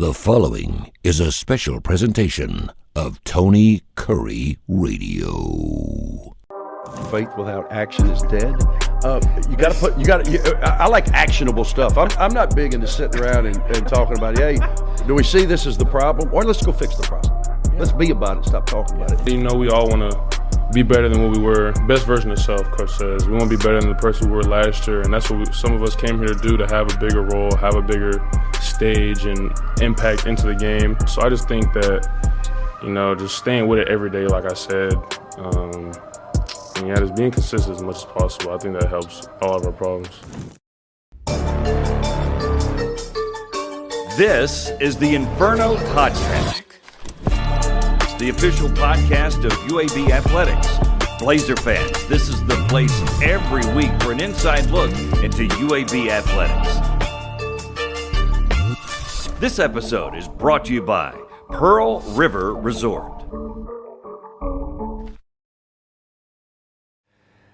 The following is a special presentation of Tony Kurre Radio. Faith without action is dead. I like actionable stuff. I'm not big into sitting around and talking about, hey, do we see this as the problem? Or let's go fix the problem. Let's be about it, stop talking about it. You know, we all want to be better than what we were. Best version of self, Coach says. We want to be better than the person we were last year, and that's what some of us came here to do, to have a bigger role, have a bigger stage and impact into the game. So I just think that, you know, just staying with it every day, like I said, and yeah, just being consistent as much as possible. I think that helps all of our problems. This is the Inferno Podcast. It's the official podcast of UAB Athletics. Blazer fans, this is the place every week for an inside look into UAB Athletics. This episode is brought to you by Pearl River Resort.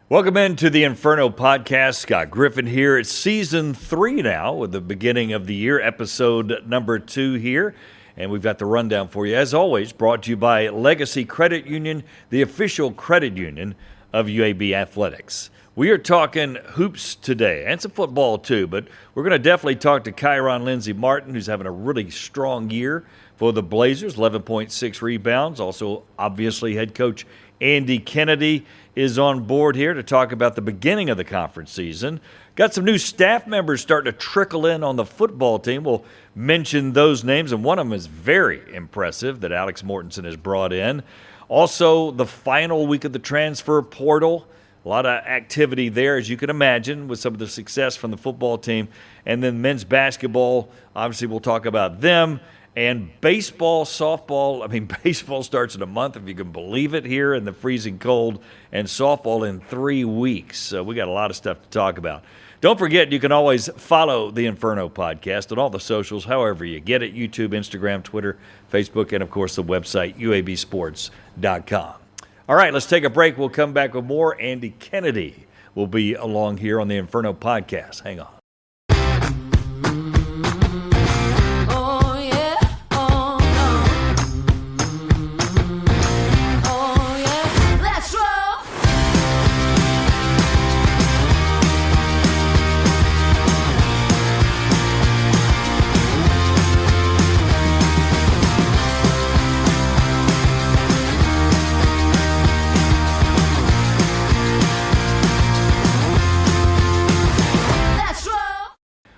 Welcome into the Inferno Podcast. Scott Griffin here. It's season 3 now, with the beginning of the year, episode number 2 here. And we've got the rundown for you, as always, brought to you by Legacy Credit Union, the official credit union of UAB Athletics. We are talking hoops today, and some football too, but we're going to definitely talk to Kyeron Lindsay-Martin, who's having a really strong year for the Blazers, 11.6 rebounds. Also, obviously, head coach Andy Kennedy is on board here to talk about the beginning of the conference season. Got some new staff members starting to trickle in on the football team. We'll mention those names, and one of them is very impressive that Alex Mortensen has brought in. Also, the final week of the transfer portal. A lot of activity there, as you can imagine, with some of the success from the football team. And then men's basketball, obviously we'll talk about them. And baseball, softball, baseball starts in a month, if you can believe it, here in the freezing cold, and softball in 3 weeks. So we got a lot of stuff to talk about. Don't forget, you can always follow the Inferno Podcast on all the socials, however you get it, YouTube, Instagram, Twitter, Facebook, and, of course, the website, uabsports.com. All right, let's take a break. We'll come back with more. Andy Kennedy will be along here on the Inferno Podcast. Hang on.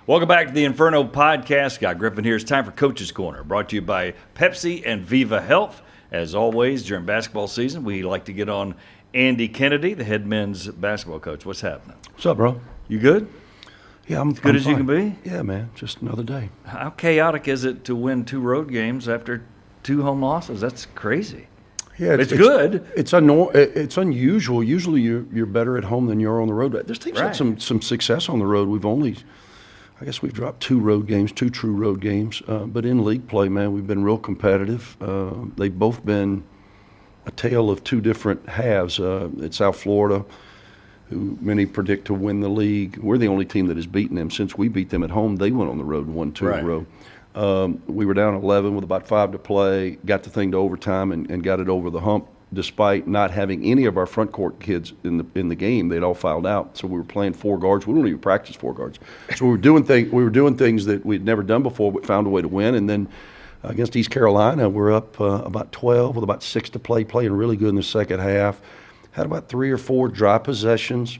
Welcome back to the Inferno Podcast. Scott Griffin here. It's time for Coach's Corner, brought to you by Pepsi and Viva Health. As always, during basketball season, we like to get on Andy Kennedy, the head men's basketball coach. What's happening? What's up, bro? You good? Yeah, I'm as good as fine. You can be? Yeah, man. Just another day. How chaotic is it to win 2 road games after 2 home losses? That's crazy. Yeah, it's good. It's unusual. Usually you're better at home than you are on the road. This team's had some success on the road. I guess we've dropped 2 road games, 2 true road games. But in league play, man, we've been real competitive. They've both been a tale of 2 different halves. It's South Florida, who many predict to win the league. We're the only team that has beaten them. Since we beat them at home, they went on the road and won 2 in a row. We were down 11 with about 5 to play, got the thing to overtime and got it over the hump. Despite not having any of our front court kids in the game, they'd all filed out. So we were playing 4 guards. We don't even practice 4 guards. So we were doing things that we'd never done before, but found a way to win. And then against East Carolina, we're up about 12 with about 6 to play, playing really good in the second half. Had about 3 or 4 dry possessions.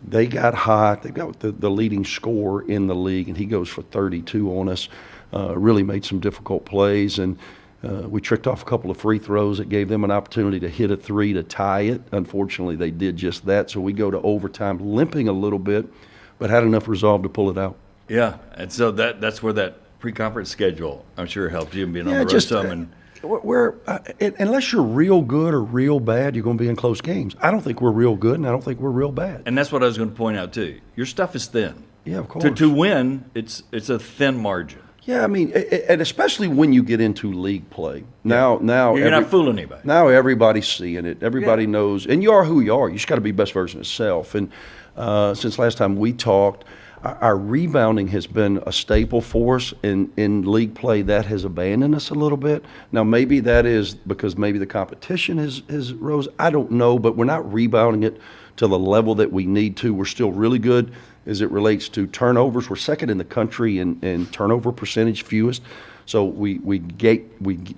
They got hot. They got the leading scorer in the league, and he goes for 32 on us. Really made some difficult plays, and we tricked off a couple of free throws that gave them an opportunity to hit a 3 to tie it. Unfortunately, they did just that. So we go to overtime limping a little bit, but had enough resolve to pull it out. Yeah, and so that's where that pre-conference schedule, I'm sure, helped you being on the road some. Unless you're real good or real bad, you're going to be in close games. I don't think we're real good, and I don't think we're real bad. And that's what I was going to point out, too. Your stuff is thin. Yeah, of course. To win, it's a thin margin. Yeah, and especially when you get into league play. Now you're not fooling anybody. Now everybody's seeing it. Everybody knows, and you are who you are. You just got to be best version of yourself. And since last time we talked, our rebounding has been a staple for us in league play. That has abandoned us a little bit. Now, maybe that is because maybe the competition has rose. I don't know, but we're not rebounding it to the level that we need to. We're still really good as it relates to turnovers. We're second in the country in turnover percentage, fewest. So we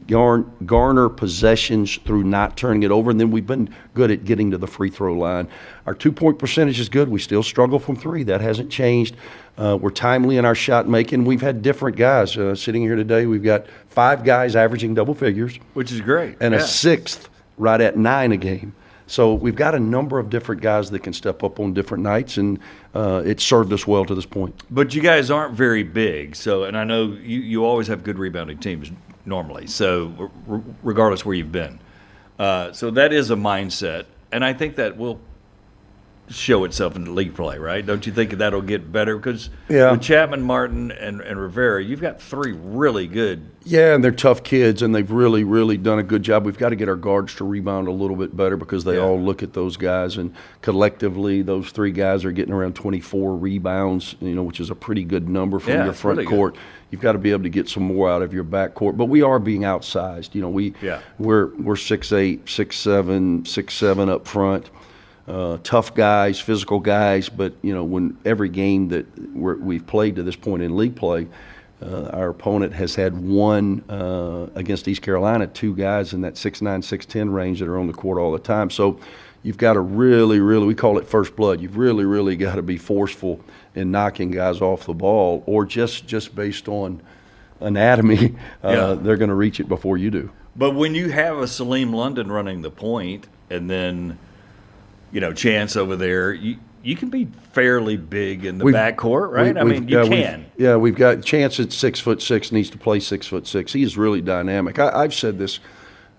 garner possessions through not turning it over, and then we've been good at getting to the free throw line. Our 2-point percentage is good. We still struggle from three. That hasn't changed. We're timely in our shot making. We've had different guys sitting here today. We've got 5 guys averaging double figures, which is great, and a 6th right at 9 a game. So we've got a number of different guys that can step up on different nights, and it's served us well to this point. But you guys aren't very big, and I know you always have good rebounding teams normally, so regardless where you've been. So that is a mindset, and I think that will show itself in the league play, right? Don't you think that'll get better? Because with Chapman, Martin, and Rivera, you've got 3 really good. Yeah, and they're tough kids, and they've really, really done a good job. We've got to get our guards to rebound a little bit better because they all look at those guys, and collectively those 3 guys are getting around 24 rebounds, which is a pretty good number from your front really court. Good. You've got to be able to get some more out of your back court, but we are being outsized. We're 6'8", 6'7", 6'7" up front. Tough guys, physical guys, but when every game that we've played to this point in league play, our opponent has had one against East Carolina, 2 guys in that 6'9", 6'10" range that are on the court all the time. So you've got to really, really, we call it first blood. You've really, really got to be forceful in knocking guys off the ball, or just based on anatomy, they're going to reach it before you do. But when you have a Salim London running the point, and then Chance over there, you can be fairly big in the backcourt, right? You can. We've got Chance at 6'6", needs to play 6'6". He is really dynamic. I've said this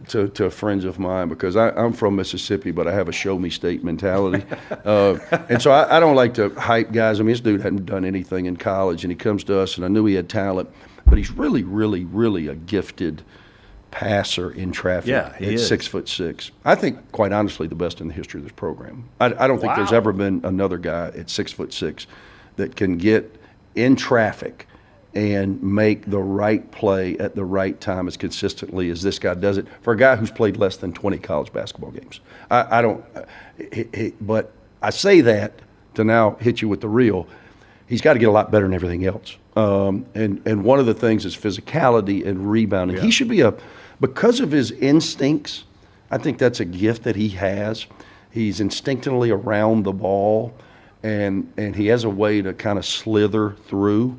to friends of mine because I'm from Mississippi, but I have a show me state mentality, and so I don't like to hype guys. This dude hadn't done anything in college, and he comes to us, and I knew he had talent, but he's really, really, really a gifted passer in traffic at 6'6". I think, quite honestly, the best in the history of this program. I don't think there's ever been another guy at 6'6" that can get in traffic and make the right play at the right time as consistently as this guy does it for a guy who's played less than 20 college basketball games. But I say that to now hit you with the real. He's got to get a lot better than everything else. And one of the things is physicality and rebounding. He should be because of his instincts, I think that's a gift that he has. He's instinctively around the ball, and he has a way to kind of slither through.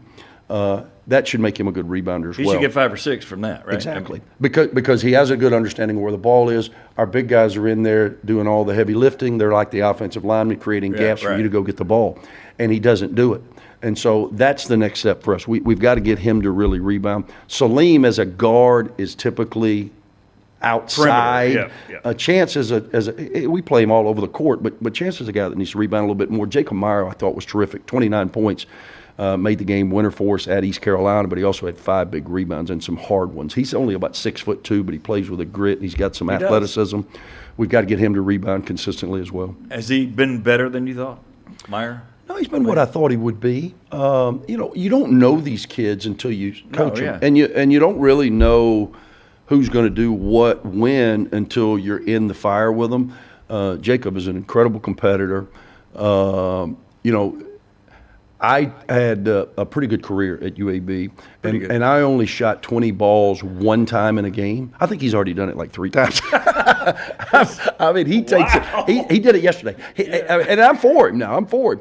That should make him a good rebounder as well. He should get 5 or 6 from that, right? Exactly. Because he has a good understanding of where the ball is. Our big guys are in there doing all the heavy lifting. They're like the offensive linemen, creating gaps for you to go get the ball. And he doesn't do it. And so that's the next step for us. We've got to get him to really rebound. Salim as a guard is typically outside. Chance we play him all over the court, but Chance is a guy that needs to rebound a little bit more. Jacob Meyer, I thought, was terrific. 29 points, made the game winner for us at East Carolina, but he also had 5 big rebounds and some hard ones. He's only about 6'2", but he plays with a grit, and he's got some athleticism. We've got to get him to rebound consistently as well. Has he been better than you thought, Meyer? No, he's been what I thought he would be. You don't know these kids until you coach them, and you don't really know who's going to do what when until you're in the fire with them. Jacob is an incredible competitor. I had a pretty good career at UAB, and I only shot 20 balls one time in a game. I think he's already done it like 3 times. He takes it. He did it yesterday, and I'm for him now. I'm for him.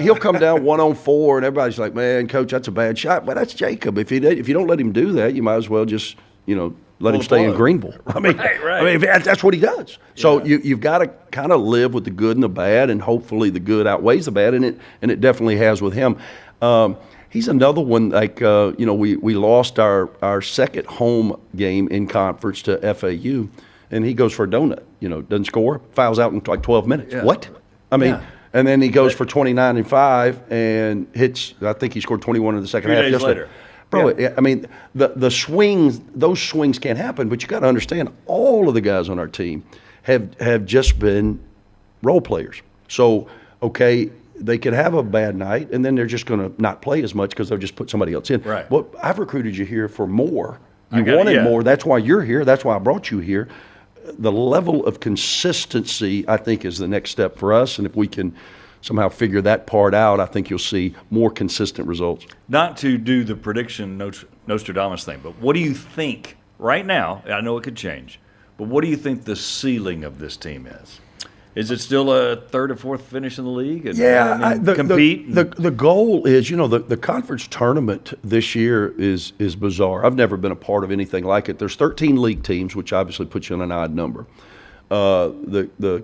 He'll come down 1-on-4, and everybody's like, "Man, coach, that's a bad shot." But that's Jacob. If you don't let him do that, you might as well just let him stay in Greenville. That's what he does. So you've got to kind of live with the good and the bad, and hopefully the good outweighs the bad, and it definitely has with him. He's another one we lost our second home game in conference to FAU, and he goes for a donut. Doesn't score, fouls out in like 12 minutes. Yeah. What? And then he goes for 29 and 5 and hits. I think he scored 21 in the second half. 3 days later. Bro, the swings, those swings can't happen, but you got to understand all of the guys on our team have just been role players. So, they could have a bad night, and then they're just going to not play as much because they'll just put somebody else in. Right. Well, I've recruited you here for more. You wanted more. That's why you're here. That's why I brought you here. The level of consistency, I think, is the next step for us. And if we can somehow figure that part out, I think you'll see more consistent results. Not to do the prediction Nostradamus thing, but what do you think right now? I know it could change, but what do you think the ceiling of this team is? Is it still a third or fourth finish in the league? And, compete? The goal is, the conference tournament this year is bizarre. I've never been a part of anything like it. There's 13 league teams, which obviously puts you on an odd number. The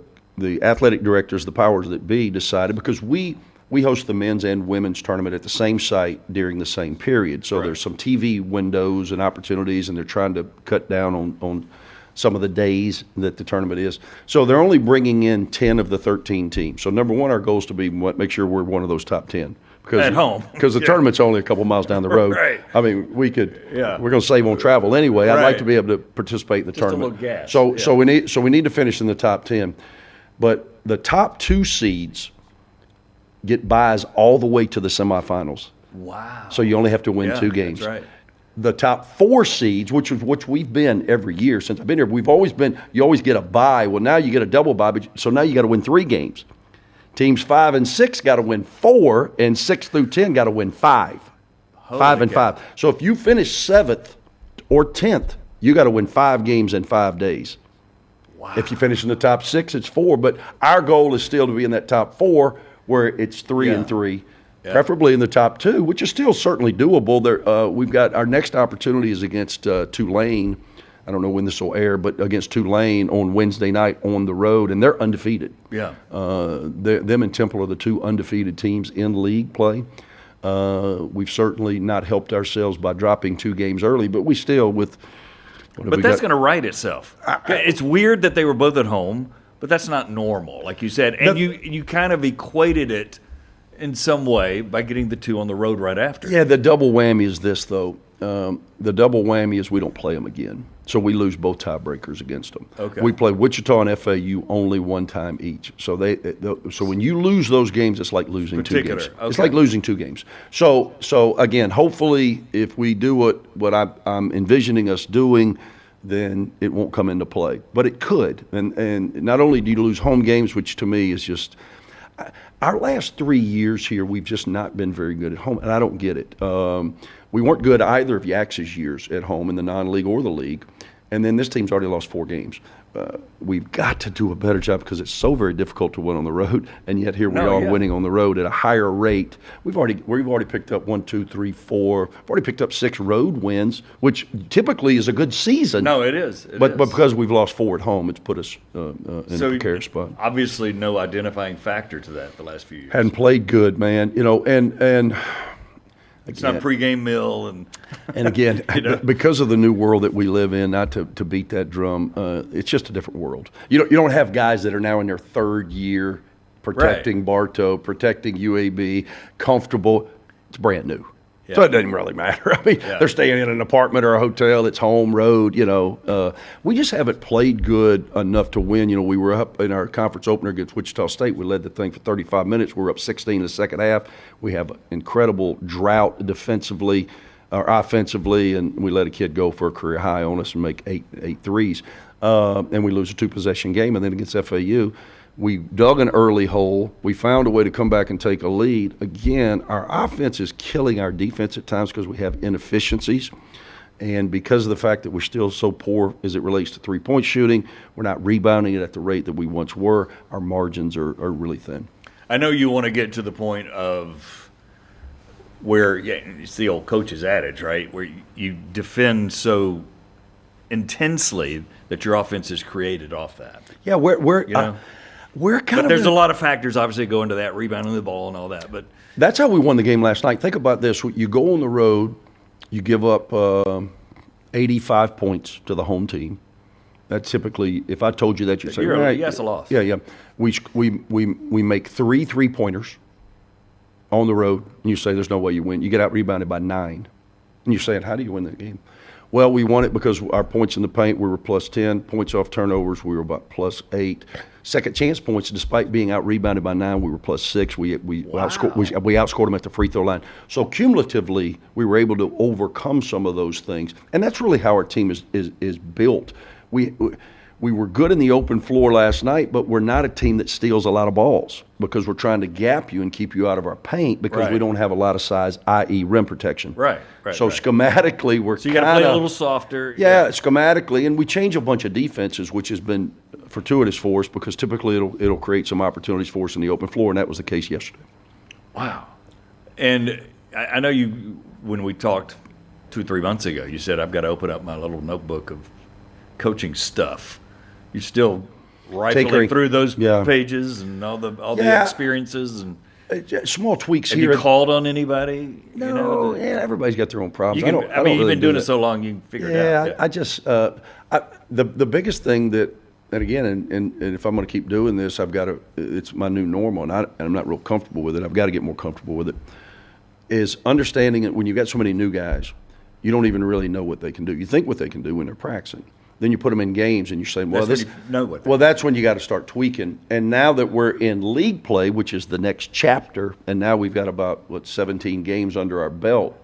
athletic directors, the powers that be, decided, because we host the men's and women's tournament at the same site during the same period. So there's some TV windows and opportunities, and they're trying to cut down on some of the days that the tournament is. So they're only bringing in 10 of the 13 teams. So number one, our goal is to make sure we're one of those top 10. At home. Because the tournament's only a couple miles down the road. Right. I mean, we're going to save on travel anyway. I'd like to be able to participate in the tournament. Just a little gas. So we need to finish in the top 10. But the top 2 seeds get buys all the way to the semifinals. Wow. So you only have to win 2 games. That's right. The top 4 seeds, which we've been every year since I've been here, you always get a bye. Well, now you get a double bye, so now you got to win 3 games. Teams 5 and 6 got to win 4, and 6 through 10 got to win 5. 5 and 5. So if you finish 7th or 10th, you got to win 5 games in 5 days. Wow. If you finish in the top 6, it's 4. But our goal is still to be in that top 4 where it's 3 and 3. Yeah. Preferably in the top 2, which is still certainly doable. We've got our next opportunity is against Tulane. I don't know when this will air, but against Tulane on Wednesday night on the road, and they're undefeated. Yeah. Them and Temple are the 2 undefeated teams in league play. We've certainly not helped ourselves by dropping 2 games early, but we still But that's going to right itself. It's weird that they were both at home, but that's not normal, like you said. And you kind of equated it in some way by getting the 2 on the road right after. Yeah, the double whammy is this, though. The double whammy is we don't play them again. So we lose both tiebreakers against them. Okay. We play Wichita and FAU only 1 time each. So so when you lose those games, it's like losing 2 games. Okay. It's like losing 2 games. So again, hopefully, if we do what I'm envisioning us doing, then it won't come into play. But it could. And not only do you lose home games, which to me is just – our last 3 years here, we've just not been very good at home, and I don't get it. We weren't good either of Yax's years at home in the non-league or the league, and then this team's already lost 4 games. We've got to do a better job because it's so very difficult to win on the road, and yet here we are winning on the road at a higher rate. We've already picked up 1, 2, 3, 4. We've already picked up 6 road wins, which typically is a good season. No, it is. But because we've lost 4 at home, it's put us in a precarious spot. Obviously, no identifying factor to that the last few years. Hadn't played good, man. And it's not pregame meal and again, because of the new world that we live in, not to beat that drum, it's just a different world. You don't have guys that are now in their 3rd year protecting Bartow, protecting UAB, comfortable. It's brand new. Yeah. So it doesn't really matter. I mean, they're staying in an apartment or a hotel. It's home road, We just haven't played good enough to win. We were up in our conference opener against Wichita State. We led the thing for 35 minutes. We were up 16 in the second half. We have an incredible drought defensively or offensively, and we let a kid go for a career high on us and make eight threes. And we lose a 2-possession game. And then against FAU, we dug an early hole. We found a way to come back and take a lead. Again, our offense is killing our defense at times because we have inefficiencies. And because of the fact that we're still so poor as it relates to 3-point shooting, we're not rebounding it at the rate that we once were. Our margins are really thin. I know you want to get to the point of where it's the old coach's adage, right? Where you defend so intensely that your offense is created off that. Yeah, there's a lot of factors obviously go into that, rebounding the ball and all that. But that's how we won the game last night. Think about this: you go on the road, you give up 85 points to the home team. That typically, if I told you that, you'd say, "Yes, a loss." Yeah. We make 3 3-pointers on the road, and you say there's no way you win. You get out rebounded by 9, and you're saying, how do you win that game? Well, we won it because our points in the paint, we were plus 10. Points off turnovers, we were about plus 8. Second chance points, despite being out-rebounded by 9, we were plus 6. We outscored them at the free throw line. So cumulatively, we were able to overcome some of those things. And that's really how our team is built. We were good in the open floor last night, but we're not a team that steals a lot of balls because we're trying to gap you and keep you out of our paint because we don't have a lot of size, i.e. rim protection. Right. So schematically, we're so you got to play a little softer. Yeah, schematically, and we change a bunch of defenses, which has been fortuitous for us because typically it'll create some opportunities for us in the open floor, and that was the case yesterday. Wow. And I know you, when we talked 2-3 months ago, you said I've got to open up my little notebook of coaching stuff. You're still rifling through those pages and all the experiences and small tweaks have here. Have you called on anybody? No, everybody's got their own problems. You've been doing it so long, you can figure it out. Yeah, I just the biggest thing that again, and if I'm going to keep doing this, I've got to. It's my new normal, and I'm not real comfortable with it. I've got to get more comfortable with it. Is understanding it when you've got so many new guys, you don't even really know what they can do. You think what they can do when they're practicing. Then you put them in games and you say, well, that's when you got to start tweaking. And now that we're in league play, which is the next chapter, and now we've got about, 17 games under our belt,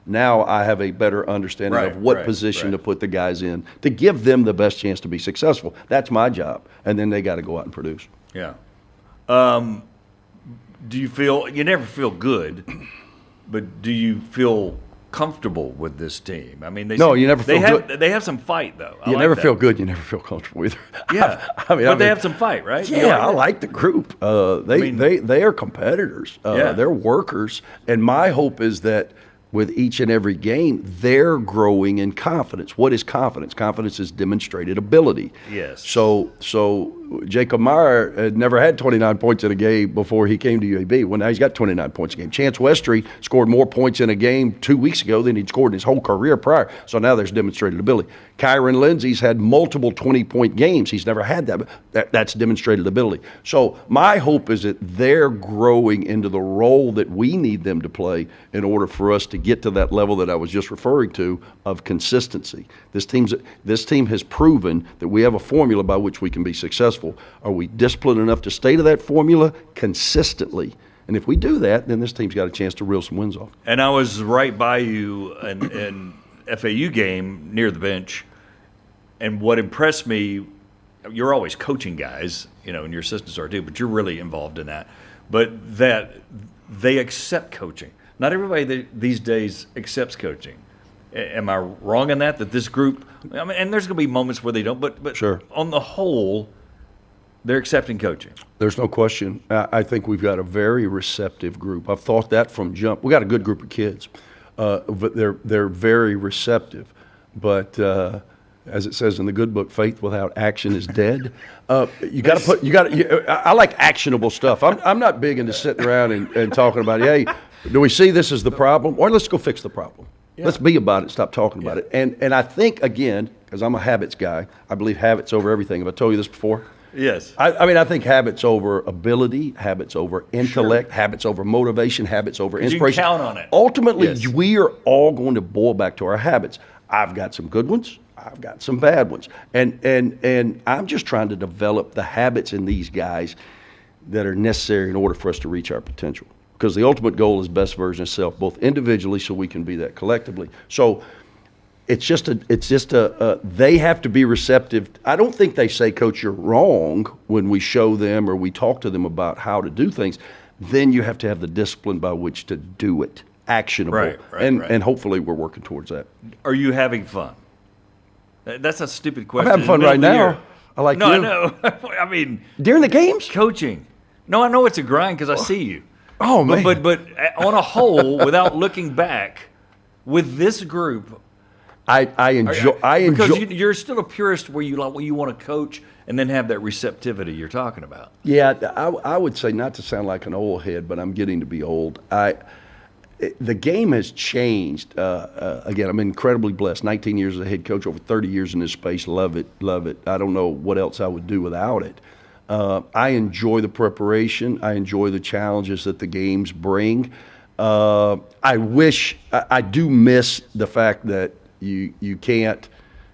now I have a better understanding of what position to put the guys in to give them the best chance to be successful. That's my job. And then they got to go out and produce. Yeah. Do you feel, you never feel good, but do you feel comfortable with this team? I mean, you never feel good. They have some fight, though. You never feel good. You never feel comfortable either. Yeah, but they have some fight, right? Yeah, I like the group. They are competitors. They're workers, and my hope is that with each and every game, they're growing in confidence. What is confidence? Confidence is demonstrated ability. Yes. So Jacob Meyer had never had 29 points in a game before he came to UAB. Well, now he's got 29 points a game. Chance Westry scored more points in a game 2 weeks ago than he'd scored in his whole career prior. So now there's demonstrated ability. Kyeron Lindsay's had multiple 20-point games. He's never had that, but that's demonstrated ability. So my hope is that they're growing into the role that we need them to play in order for us to get to that level that I was just referring to of consistency. This team has proven that we have a formula by which we can be successful. Are we disciplined enough to stay to that formula consistently? And if we do that, then this team's got a chance to reel some wins off. And I was right by you in FAU game near the bench, and what impressed me, you're always coaching guys, and your assistants are too, but you're really involved in that. But that they accept coaching. Not everybody these days accepts coaching. Am I wrong in that this group, and there's going to be moments where they don't, but sure. On the whole, they're accepting coaching. There's no question. I think we've got a very receptive group. I've thought that from jump. We got a good group of kids, but they're very receptive. But as it says in the good book, faith without action is dead. I like actionable stuff. I'm not big into sitting around and talking about, hey, do we see this as the problem? Or let's go fix the problem. Yeah. Let's be about it. Stop talking about it. And I think, again, because I'm a habits guy, I believe habits over everything. Have I told you this before? Yes. I think habits over ability, habits over intellect, habits over motivation, habits over inspiration. You can count on it. Ultimately, we are all going to boil back to our habits. I've got some good ones. I've got some bad ones. And I'm just trying to develop the habits in these guys that are necessary in order for us to reach our potential. Because the ultimate goal is best version of self, both individually so we can be that collectively. So it's just they have to be receptive. I don't think they say, Coach, you're wrong when we show them or we talk to them about how to do things. Then you have to have the discipline by which to do it, actionable. Right. And hopefully we're working towards that. Are you having fun? That's a stupid question. I'm having fun right now. I like you. I know. I mean. During the games? Coaching. No, I know it's a grind because I see you. Oh, man. But on a whole, without looking back, with this group, I enjoy because you're still a purist where you want to coach and then have that receptivity you're talking about. Yeah, I would say, not to sound like an old head, but I'm getting to be old. The game has changed. Again, I'm incredibly blessed. 19 years as a head coach, over 30 years in this space. Love it. I don't know what else I would do without it. I enjoy the preparation. I enjoy the challenges that the games bring. I do miss the fact that you can't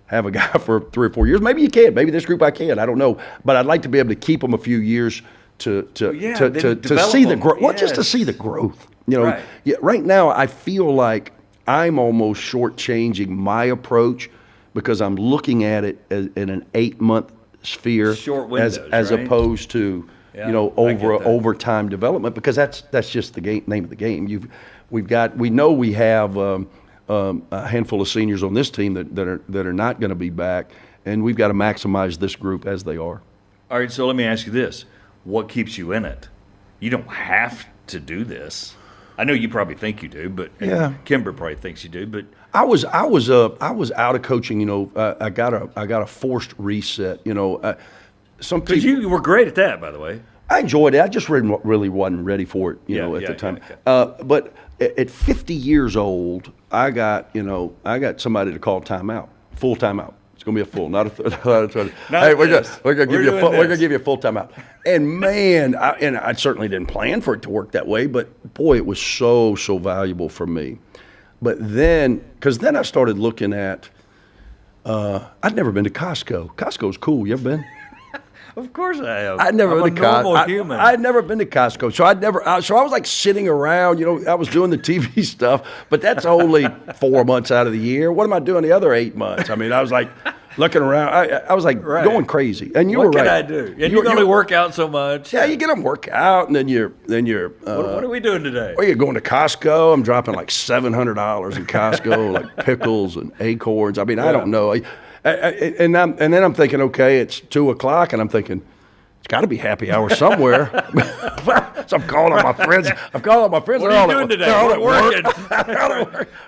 have a guy for 3 or 4 years. Maybe you can. Maybe this group I can. I don't know. But I'd like to be able to keep them a few years to see the growth. Well, just to see the growth. You know, Right. Yeah, right now I feel like I'm almost shortchanging my approach because I'm looking at it in an 8-month sphere Short windows, as right? opposed to Yeah, you know I get that. overtime development, because that's just the name of the game. We know we have a handful of seniors on this team that are not going to be back, and we've got to maximize this group as they are. All right, so let me ask you this. What keeps you in it? You don't have to do this. I know you probably think you do, but Yeah. Kimber probably thinks you do, but I was out of coaching. You know, I got a forced reset. You know, some because people, you were great at that, by the way. I enjoyed it. I just really wasn't ready for it. You Yeah, know, at yeah, the time. yeah. But at 50 years old, I got somebody to call timeout, full timeout. It's going to be a full, not a third. Hey, we're going to give you we're going to give you a full timeout. And man, I certainly didn't plan for it to work that way, but boy, it was so valuable for me. But then, because then I started looking at, I'd never been to Costco. Costco's cool. You ever been? Of course I have. I'd never been to normal human. I'd never been to Costco, so I was like sitting around. You know, I was doing the TV stuff, but that's only 4 months out of the year. What am I doing the other 8 months? I mean, I was like looking around. I was like going crazy. And you what were can right. I do? And you can only work out so much. Yeah, you get them work out, and then you're. What are we doing today? Well, you're going to Costco. I'm dropping like $700 in Costco, like pickles and acorns. I mean, I don't know. And then I'm thinking, okay, it's 2:00, and I'm thinking, it's got to be happy hour somewhere. So I'm calling on my friends. What are you doing today? They're all at Working.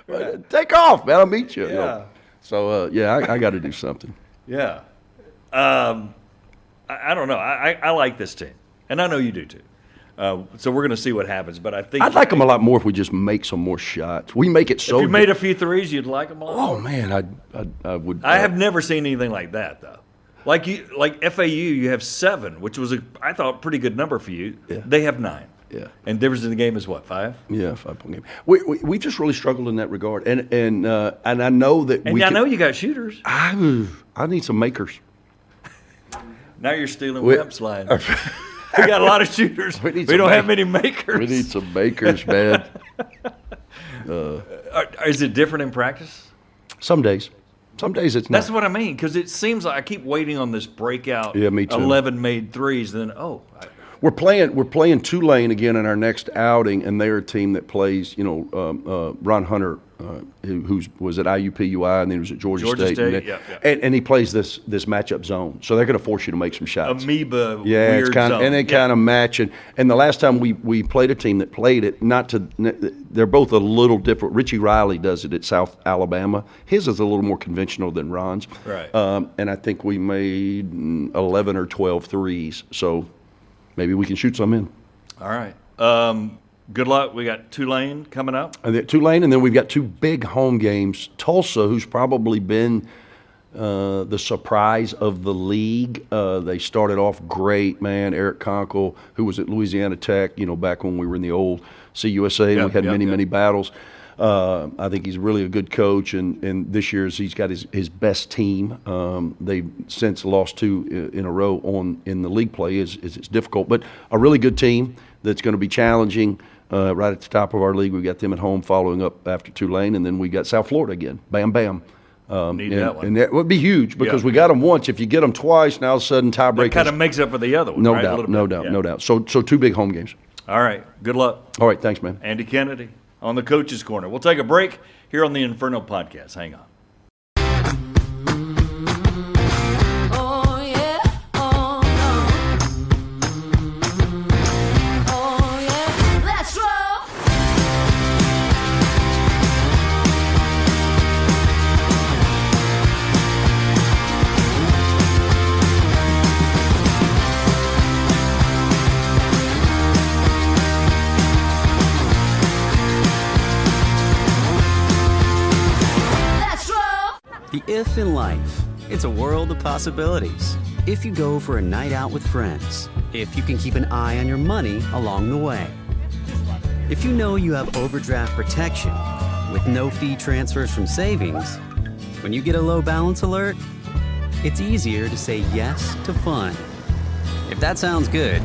work. Take off, man. I'll meet you. Yeah. So I got to do something. Yeah. I don't know. I like this team, and I know you do too. So we're going to see what happens. But I think I'd like them a lot more if we just make some more shots. We make it so. If you made a few threes, you'd like them all. Oh man, I would. I have never seen anything like that though. Like FAU, you have 7, which was I thought pretty good number for you. Yeah. They have 9. Yeah. And difference in the game is what, 5? Yeah, 5-point game. We just really struggled in that regard, and I know that. And I know you got shooters. I need some makers. Now you're stealing Web's line. We got a lot of shooters. We don't have many makers. We need some makers, man. Is it different in practice? Some days it's not. That's what I mean, because it seems like I keep waiting on this breakout. Yeah, me too. 11 made threes, then We're playing Tulane again in our next outing, and they're a team that plays. You know, Ron Hunter, who was at IUPUI and then he was at Georgia State. And he plays this matchup zone, so they're going to force you to make some shots. Amoeba, yeah, weird it's kind zone. of, and they kind of match. And the last time we played a team that played it, they're both a little different. Richie Riley does it at South Alabama. His is a little more conventional than Ron's. Right. And I think we made 11 or 12 threes. So. Maybe we can shoot some in. All right. Good luck. We got Tulane coming up. Tulane, and then we've got 2 big home games. Tulsa, who's probably been the surprise of the league. They started off great, man. Eric Conkle, who was at Louisiana Tech, you know, back when we were in the old CUSA, and we had many battles. I think he's really a good coach, and this year he's got his best team. They've since lost 2 in a row in the league play. It's difficult, but a really good team that's going to be challenging right at the top of our league. We got them at home following up after Tulane, and then we got South Florida again. Bam, bam. Need that one. And that would be huge because we got them once. If you get them twice, now all of a sudden tiebreakers. It kind of makes up for the other one, no right? doubt, no doubt. So 2 big home games. All right. Good luck. All right, thanks, man. Andy Kennedy on the Coach's Corner. We'll take a break here on the Inferno Podcast. Hang on. Oh, yeah. Oh, no. Oh, yeah. Let's roll. The if in life. It's a world of possibilities. If you go for a night out with friends. If you can keep an eye on your money along the way. If you know you have overdraft protection with no fee transfers from savings. When you get a low balance alert, it's easier to say yes to fun. If that sounds good,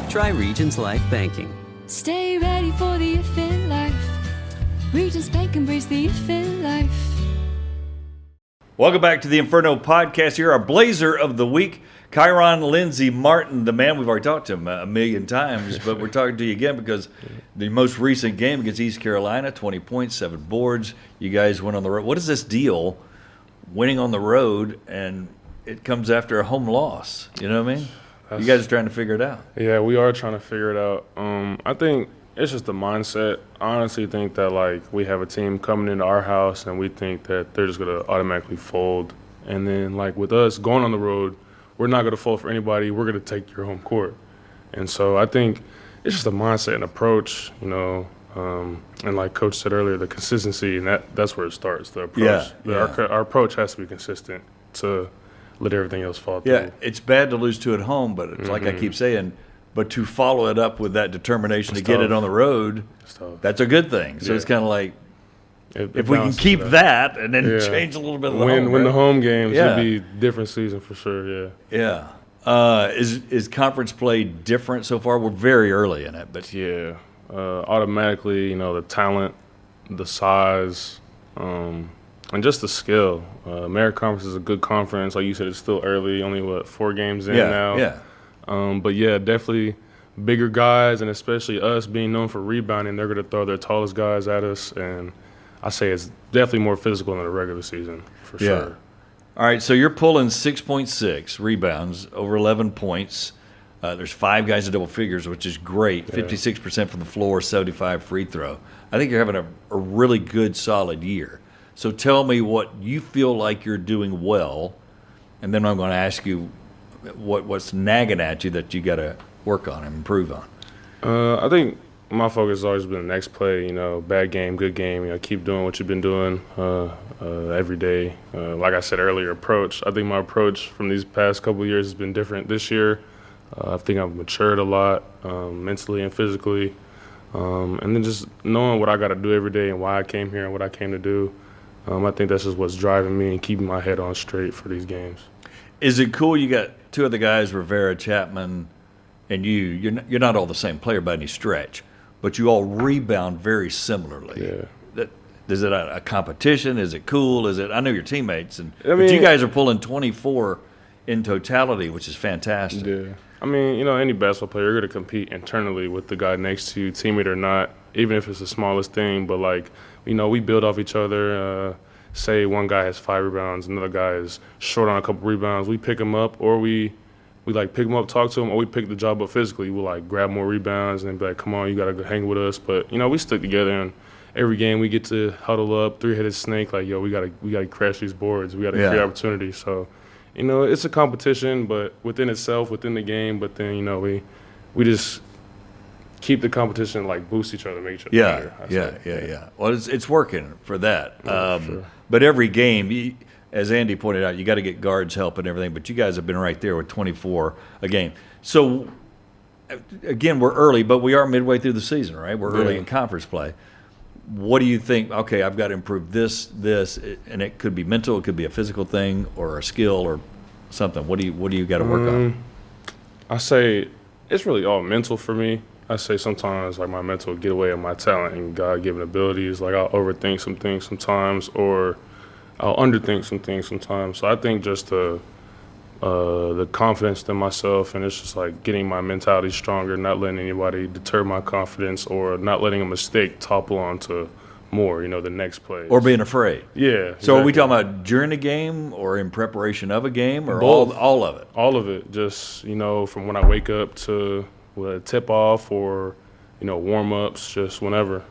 try Regions Life Banking. Stay ready for the if in life. Regis Bank, embrace the if in life. Welcome back to the Inferno podcast. Here, our Blazer of the Week, Kyeron Lindsay-Martin, the man. We've already talked to him a million times, but we're talking to you again because the most recent game against East Carolina, 20 points, 7 boards. You guys went on the road. What is this deal, winning on the road, and it comes after a home loss? You know what I mean? You guys are trying to figure it out. Yeah, we are trying to figure it out. I think it's just the mindset. I honestly think that, like, we have a team coming into our house and we think that they're just going to automatically fold. And then, like, with us going on the road, we're not going to fold for anybody. We're going to take your home court. And so I think it's just a mindset and approach, you know. And like Coach said earlier, the consistency, and that's where it starts, the approach. Our approach has to be consistent to let everything else fall through. Yeah, it's bad to lose 2 at home, but it's like I keep saying, but to follow it up with that determination to get it on the road, that's a good thing. So it's kind of like, if we can keep that and then change a little bit of the home. Win the home games, it'll be a different season for sure, Yeah. Is conference play different so far? We're very early in it, but yeah. Automatically, you know, the talent, the size, and just the skill. American Conference is a good conference. Like you said, it's still early, only, 4 games in now? Yeah. But, yeah, definitely bigger guys, and especially us being known for rebounding, they're going to throw their tallest guys at us. And I say it's definitely more physical than the regular season, for sure. All right, so you're pulling 6.6 rebounds, over 11 points. There's 5 guys in double figures, which is great. 56% from the floor, 75 free throw. I think you're having a really good, solid year. So tell me what you feel like you're doing well, and then I'm going to ask you what's nagging at you that you got to work on and improve on. I think my focus has always been the next play. You know, bad game, good game. You know, keep doing what you've been doing every day. Like I said earlier, approach. I think my approach from these past couple of years has been different this year. I think I've matured a lot mentally and physically. And then just knowing what I got to do every day and why I came here and what I came to do. I think that's just what's driving me and keeping my head on straight for these games. Is it cool you got 2 other guys, Rivera, Chapman, and you're not all the same player by any stretch, but you all rebound very similarly. Yeah. Is it a competition? Is it cool? I know your teammates, but you guys are pulling 24 in totality, which is fantastic. Yeah. I mean, you know, any basketball player, you're going to compete internally with the guy next to you, teammate or not, even if it's the smallest thing. But, like, you know, we build off each other. Say one guy has 5 rebounds, another guy is short on a couple rebounds. We pick him up, or we like pick him up, talk to him, or we pick the job up physically. We'll, like, grab more rebounds and be like, come on, you got to hang with us. But, you know, we stick together, and every game we get to huddle up, 3-headed snake, like, yo, we gotta crash these boards. We got to create opportunities. So, you know, it's a competition, but within itself, within the game. But then, you know, we just keep the competition, like, boost each other, make each other better. Yeah. Well, it's working for that. Sure. But every game, as Andy pointed out, you got to get guards help and everything. But you guys have been right there with 24 a game. So, again, we're early, but we are midway through the season, right? We're early in conference play. What do you think? Okay, I've got to improve this, and it could be mental, it could be a physical thing, or a skill, or something. What do you got to work on? I say it's really all mental for me. I say sometimes, like, my mental get away with my talent and God-given abilities. Like, I'll overthink some things sometimes, or I'll underthink some things sometimes. So I think just the confidence in myself, and it's just like getting my mentality stronger, not letting anybody deter my confidence, or not letting a mistake topple onto more, you know, the next play. Or being afraid. Yeah. So exactly. Are we talking about during a game or in preparation of a game, or Both. all of it? All of it. Just, you know, from when I wake up to a tip off, or, you know, warm-ups, just whenever.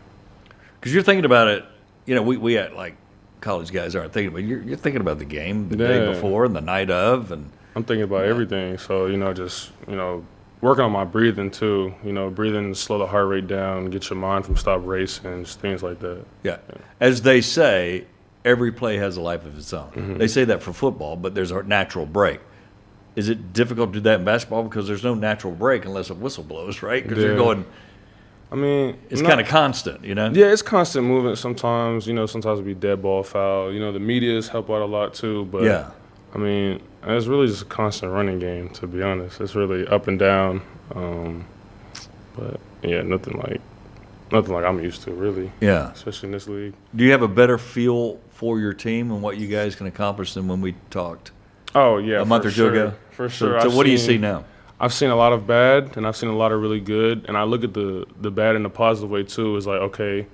Because you're thinking about it, you know, we had, like, college guys aren't thinking about it. You're thinking about the game the day before and the night of. And I'm thinking about everything. So, you know, just, you know, working on my breathing too. You know, breathing, slow the heart rate down, get your mind from stop racing, just things like that. Yeah. As they say, every play has a life of its own. Mm-hmm. They say that for football, but there's a natural break. Is it difficult to do that in basketball? Because there's no natural break unless a whistle blows, right? Because you're going I mean, it's kind of constant, you know? Yeah, it's constant movement sometimes. Sometimes it'll be dead ball foul. The medias help out a lot too. But, yeah. I mean, it's really just a constant running game, to be honest. It's really up and down. But, yeah, nothing like I'm used to, really. Yeah. Especially in this league. Do you have a better feel for your team and what you guys can accomplish than when we talked Oh, yeah, a month or two ago? For sure. So what do you see now? I've seen a lot of bad, and I've seen a lot of really good. And I look at the bad in a positive way, too. It's like, okay,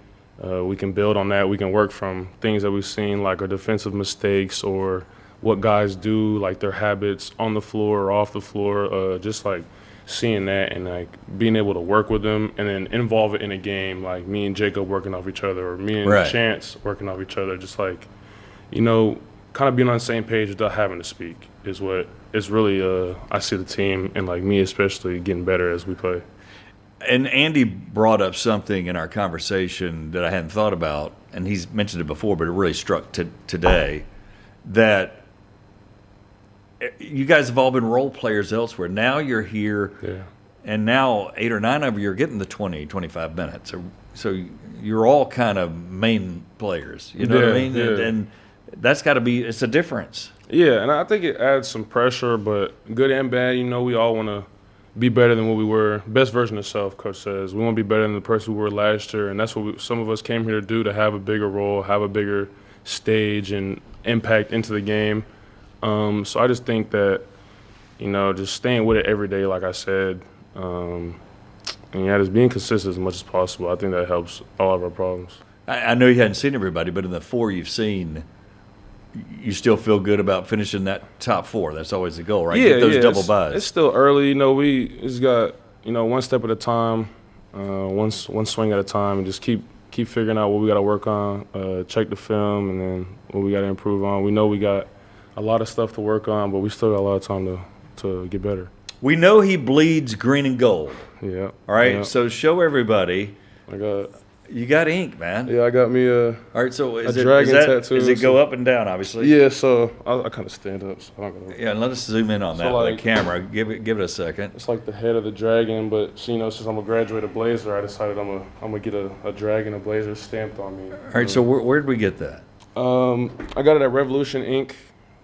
we can build on that. We can work from things that we've seen, like our defensive mistakes or what guys do, like their habits on the floor or off the floor, just like seeing that and like being able to work with them and then involve it in a game, like me and Jacob working off each other or me and Chance working off each other, just like, kind of being on the same page without having to speak is what is really, I see the team and like me especially getting better as we play. And Andy brought up something in our conversation that I hadn't thought about, and he's mentioned it before, but it really struck today, that you guys have all been role players elsewhere. Now you're here, and now 8 or 9 of you are getting the 20, 25 minutes. So you're all kind of main players, you know what I mean? Yeah. And that's got to be – it's a difference. Yeah, and I think it adds some pressure, but good and bad, we all want to be better than what we were. Best version of self, Coach says. We want to be better than the person we were last year, and that's what some of us came here to do, to have a bigger role, have a bigger stage and impact into the game. So I just think that, just staying with it every day, like I said, and just being consistent as much as possible. I think that helps all of our problems. I know you hadn't seen everybody, but in the 4 you've seen – you still feel good about finishing that top 4. That's always the goal, right? Yeah, Get those double buys. It's still early. We just got, one step at a time, one swing at a time, and just keep figuring out what we got to work on, check the film, and then what we got to improve on. We know we got a lot of stuff to work on, but we still got a lot of time to get better. We know he bleeds green and gold. Yeah. All right, yeah. So show everybody. You got ink, man. Yeah, I got me all right, so a dragon tattoo. Does it go up and down, obviously? Yeah, so I kind of stand up. So I'm gonna, yeah, and let us zoom in on that with the camera. Give it a second. It's like the head of the dragon, but since I'm a graduated Blazer, I decided I'm gonna get a dragon, a Blazer stamped on me. All right, so where did we get that? I got it at Revolution Inc.,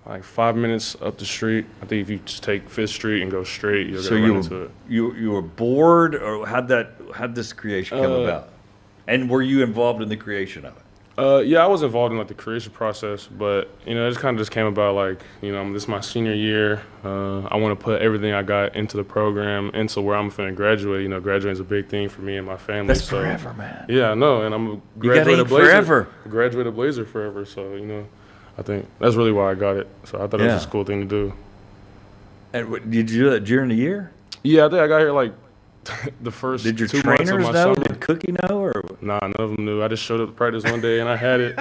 like 5 minutes up the street. I think if you just take 5th Street and go straight, you'll get right into it. You were bored, or how'd this creation come about? And were you involved in the creation of it? Yeah, I was involved in like the creation process, but it just kind of just came about like this is my senior year. I want to put everything I got into the program, into where I'm finna graduate. Graduating is a big thing for me and my family. That's forever, man. Yeah, I know, and I'm a graduated Blazer forever. Graduated Blazer forever. So I think that's really why I got it. So I thought it was a cool thing to do. And did you do that during the year? Yeah, I think I got here like the first 2 months of my trainers know? summer. Did Cookie know? Or? Nah, none of them knew. I just showed up to practice one day and I had it.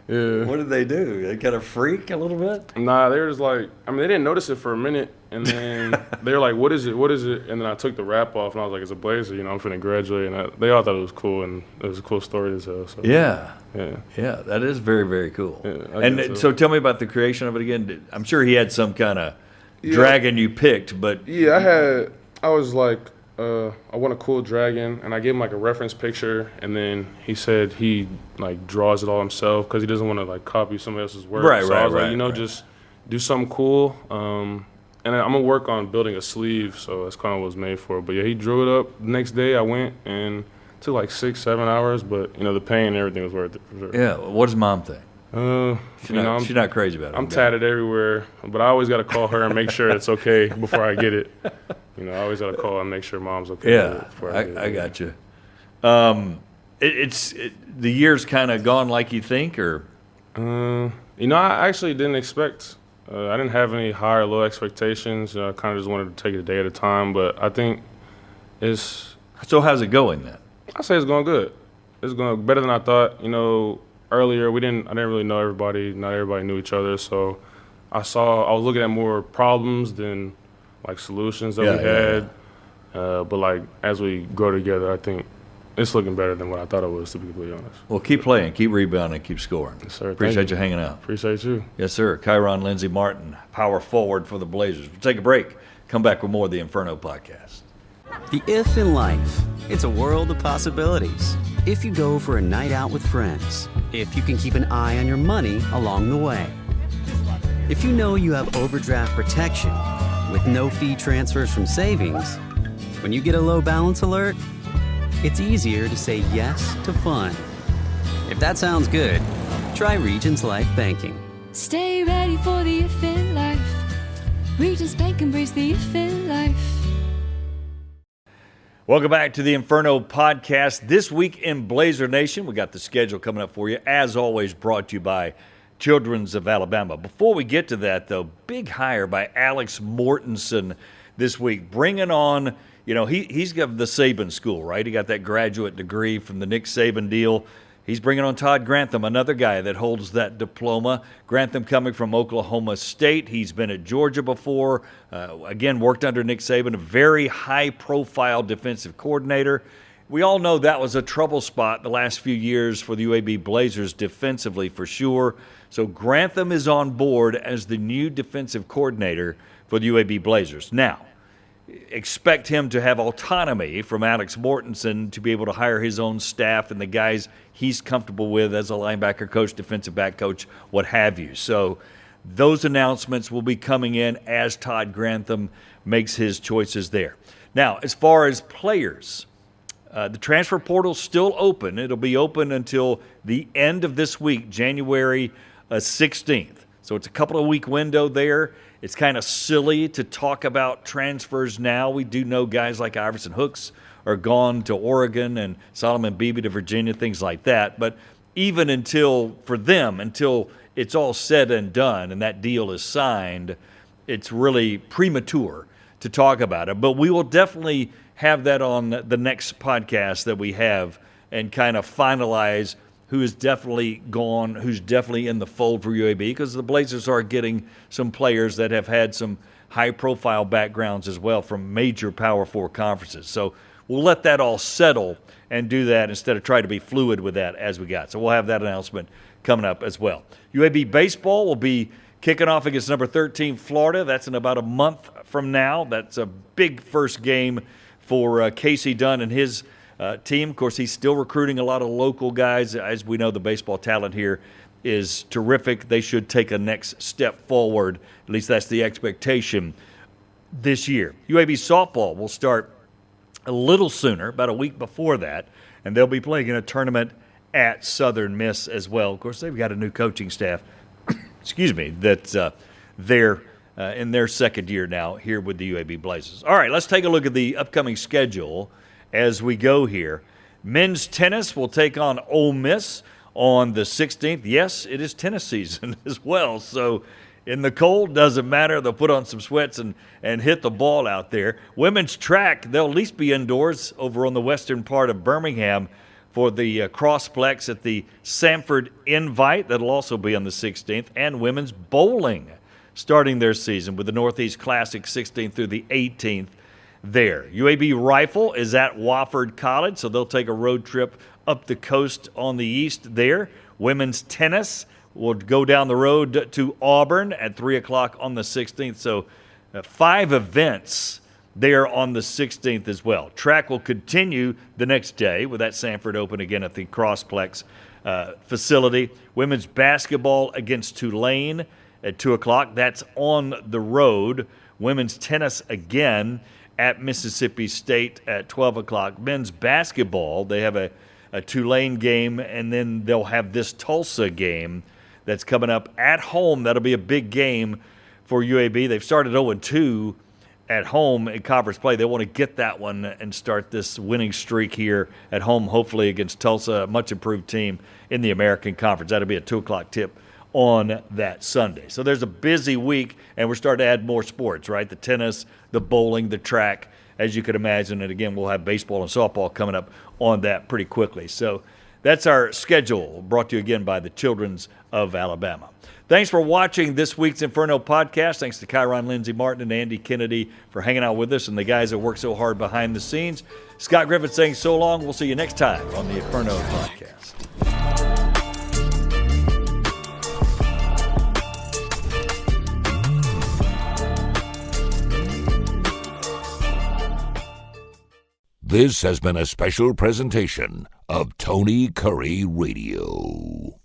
Yeah. What did they do? They kind of freak a little bit? Nah, they were just like, they didn't notice it for a minute. And then they were like, what is it? What is it? And then I took the wrap off and I was like, it's a Blazer. I'm finna graduate. And they all thought it was cool and it was a cool story to tell. So. Yeah. Yeah. Yeah, that is very, very cool. Yeah, and so tell me about the creation of it again. I'm sure he had some kind of dragon you picked, but. Yeah, I was like, I want a cool dragon, and I gave him like a reference picture, and then he said he like draws it all himself because he doesn't want to like copy somebody else's work. Right, so I was right, like, just do something cool. And I'm gonna work on building a sleeve, so that's kind of what it was made for. But yeah, he drew it up. The next day I went and it took like 6-7 hours, but the pain and everything was worth it for sure. Yeah, what does Mom think? She's not crazy about it. I'm tatted everywhere, but I always got to call her and make sure it's okay before I get it. I always got to call and make sure Mom's okay. Yeah, before I get it. I got you. The year's kind of gone like you think, or? I actually didn't expect. I didn't have any high or low expectations. I kind of just wanted to take it a day at a time. But I think it's. So how's it going then? I say it's going good. It's going better than I thought. Earlier I didn't really know everybody. Not everybody knew each other. So I was looking at more problems than like solutions that we had. But like as we grow together, I think it's looking better than what I thought it was, to be completely honest. Well, keep playing, keep rebounding, keep scoring. Yes, sir. Appreciate you hanging out. Appreciate you. Yes, sir. Kyeron Lindsay-Martin, power forward for the Blazers. We'll take a break. Come back with more of the Inferno podcast. The if in life. It's a world of possibilities. If you go for a night out with friends. If you can keep an eye on your money along the way. If you know you have overdraft protection with no fee transfers from savings. When you get a low balance alert, it's easier to say yes to fun. If that sounds good, try Regions Life Banking. Stay ready for the if in life. Regis Bank embrace the if in life. Welcome back to the Inferno podcast. This week in Blazer Nation, we got the schedule coming up for you. As always, brought to you by Children's of Alabama. Before we get to that, though, big hire by Alex Mortensen this week, bringing on, he's got the Saban school, right? He got that graduate degree from the Nick Saban deal. He's bringing on Todd Grantham, another guy that holds that diploma. Grantham coming from Oklahoma State. He's been at Georgia before. Again, worked under Nick Saban, a very high-profile defensive coordinator. We all know that was a trouble spot the last few years for the UAB Blazers defensively for sure. So Grantham is on board as the new defensive coordinator for the UAB Blazers. Now, expect him to have autonomy from Alex Mortensen to be able to hire his own staff and the guys he's comfortable with as a linebacker coach, defensive back coach, what have you. So those announcements will be coming in as Todd Grantham makes his choices there. Now, as far as players, the transfer portal's still open. It'll be open until the end of this week, January 16th. So it's a couple of week window there. It's kind of silly to talk about transfers now. We do know guys like Iverson Hooks are gone to Oregon and Solomon Beebe to Virginia, things like that. But even until it's all said and done and that deal is signed, it's really premature to talk about it. But we will definitely have that on the next podcast that we have and kind of finalize who is definitely gone, who's definitely in the fold for UAB, because the Blazers are getting some players that have had some high-profile backgrounds as well from major Power 4 conferences. So we'll let that all settle and do that instead of try to be fluid with that as we got. So we'll have that announcement coming up as well. UAB baseball will be kicking off against number 13 Florida. That's in about a month from now. That's a big first game for Casey Dunn and his team. Of course, he's still recruiting a lot of local guys. As we know, the baseball talent here is terrific. They should take a next step forward. At least that's the expectation this year. UAB softball will start a little sooner, about a week before that, and they'll be playing in a tournament at Southern Miss as well. Of course, they've got a new coaching staff, that's they're in their second year now here with the UAB Blazers. All right, let's take a look at the upcoming schedule as we go here. Men's tennis will take on Ole Miss on the 16th. Yes, it is tennis season as well, so in the cold, doesn't matter. They'll put on some sweats and hit the ball out there. Women's track, they'll at least be indoors over on the western part of Birmingham for the crossplex at the Sanford Invite. That'll also be on the 16th. And women's bowling starting their season with the Northeast Classic 16th through the 18th there. UAB Rifle is at Wofford College, so they'll take a road trip up the coast on the east there. Women's tennis will go down the road to Auburn at 3 o'clock on the 16th. So 5 events there on the 16th as well. Track will continue the next day with that Sanford Open again at the Crossplex facility. Women's basketball against Tulane at 2 o'clock. That's on the road. Women's tennis again at Mississippi State at 12 o'clock. Men's basketball, they have a Tulane game, and then they'll have this Tulsa game that's coming up at home. That'll be a big game for UAB. They've started 0-2 at home in conference play. They want to get that one and start this winning streak here at home, hopefully against Tulsa, a much improved team in the American Conference. That'll be a 2 o'clock tip on that Sunday. So there's a busy week, and we're starting to add more sports, right? The tennis, the bowling, the track, as you could imagine. And again, we'll have baseball and softball coming up on that pretty quickly. So that's our schedule, brought to you again by the Children's of Alabama. Thanks for watching this week's Inferno podcast. Thanks to Kyeron Lindsay-Martin and Andy Kennedy for hanging out with us and the guys that work so hard behind the scenes. Scott Griffith saying so long. We'll see you next time on the Inferno podcast. This has been a special presentation of Tony Kurre Radio.